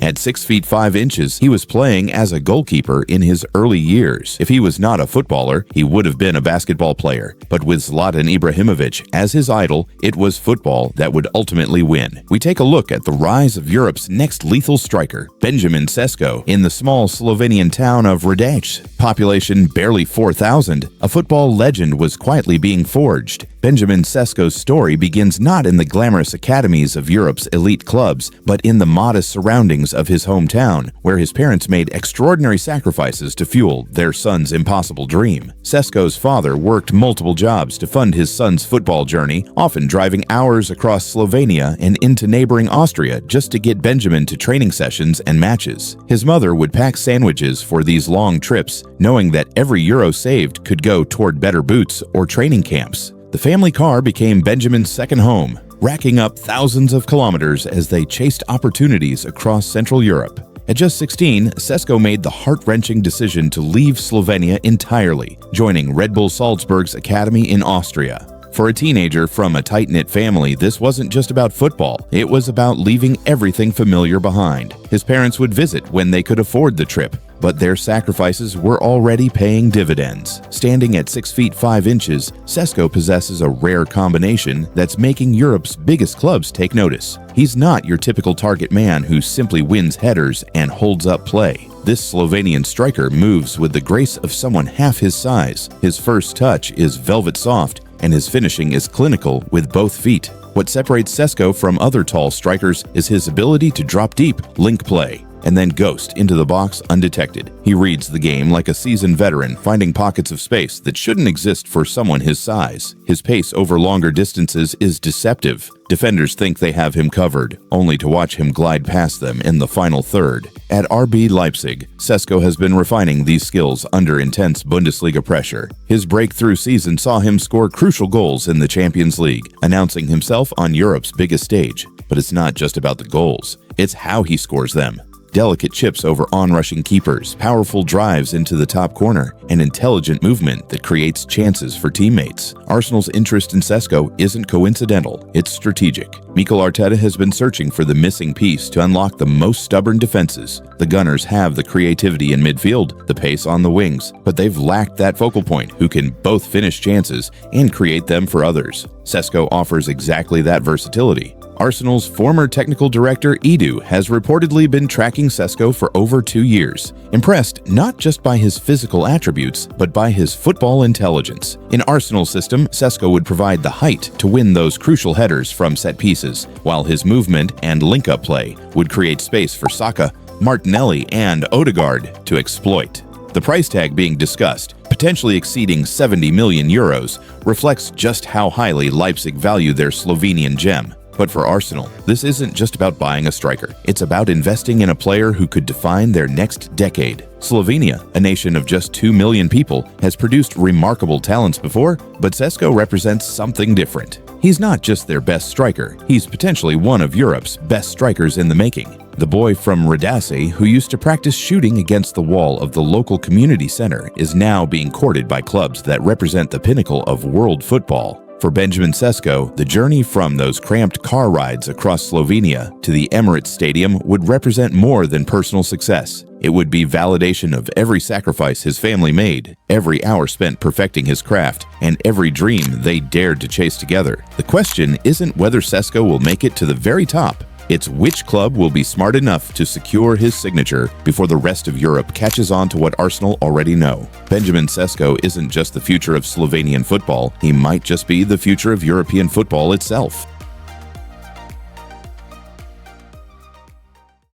At 6 feet 5 inches, he was playing as a goalkeeper in his early years. If he was not a footballer, he would have been a basketball player. But with Zlatan Ibrahimovic as his idol, it was football that would ultimately win. We take a look at the rise of Europe's next lethal striker, Benjamin Sesko, in the small Slovenian town of Radece. Population barely 4,000, a football legend was quietly being forged. Benjamin Sesko's story begins not in the glamorous academies of Europe's elite clubs, but in the modest surroundings of his hometown, where his parents made extraordinary sacrifices to fuel their son's impossible dream. Sesko's father worked multiple jobs to fund his son's football journey, often driving hours across Slovenia and into neighboring Austria just to get Benjamin to training sessions and matches. His mother would pack sandwiches for these long trips, knowing that every euro saved could go toward better boots or training camps. The family car became Benjamin's second home, racking up thousands of kilometers as they chased opportunities across Central Europe. At just 16, Sesko made the heart-wrenching decision to leave Slovenia entirely, joining Red Bull Salzburg's academy in Austria. For a teenager from a tight-knit family, this wasn't just about football. It was about leaving everything familiar behind. His parents would visit when they could afford the trip, but their sacrifices were already paying dividends. Standing at 6 feet 5 inches, Sesko possesses a rare combination that's making Europe's biggest clubs take notice. He's not your typical target man who simply wins headers and holds up play. This Slovenian striker moves with the grace of someone half his size. His first touch is velvet soft, and his finishing is clinical with both feet. What separates Sesko from other tall strikers is his ability to drop deep, link play, and then ghost into the box undetected. He reads the game like a seasoned veteran, finding pockets of space that shouldn't exist for someone his size. His pace over longer distances is deceptive. Defenders think they have him covered, only to watch him glide past them in the final third. At RB Leipzig, Sesko has been refining these skills under intense Bundesliga pressure. His breakthrough season saw him score crucial goals in the Champions League, announcing himself on Europe's biggest stage. But it's not just about the goals, it's how he scores them. Delicate chips over onrushing keepers, powerful drives into the top corner, and intelligent movement that creates chances for teammates. Arsenal's interest in Sesko isn't coincidental, it's strategic. Mikel Arteta has been searching for the missing piece to unlock the most stubborn defenses. The Gunners have the creativity in midfield, the pace on the wings, but they've lacked that focal point who can both finish chances and create them for others. Sesko offers exactly that versatility. Arsenal's former technical director Edu has reportedly been tracking Sesko for over 2 years, impressed not just by his physical attributes, but by his football intelligence. In Arsenal's system, Sesko would provide the height to win those crucial headers from set pieces, while his movement and link-up play would create space for Saka, Martinelli, and Odegaard to exploit. The price tag being discussed, potentially exceeding 70 million euros, reflects just how highly Leipzig value their Slovenian gem. But for Arsenal, this isn't just about buying a striker. It's about investing in a player who could define their next decade. Slovenia, a nation of just 2 million people, has produced remarkable talents before, but Sesko represents something different. He's not just their best striker, he's potentially one of Europe's best strikers in the making. The boy from Radece, who used to practice shooting against the wall of the local community center, is now being courted by clubs that represent the pinnacle of world football. For Benjamin Sesko, the journey from those cramped car rides across Slovenia to the Emirates Stadium would represent more than personal success. It would be validation of every sacrifice his family made, every hour spent perfecting his craft, and every dream they dared to chase together. The question isn't whether Sesko will make it to the very top. It's which club will be smart enough to secure his signature before the rest of Europe catches on to what Arsenal already know. Benjamin Sesko isn't just the future of Slovenian football, he might just be the future of European football itself.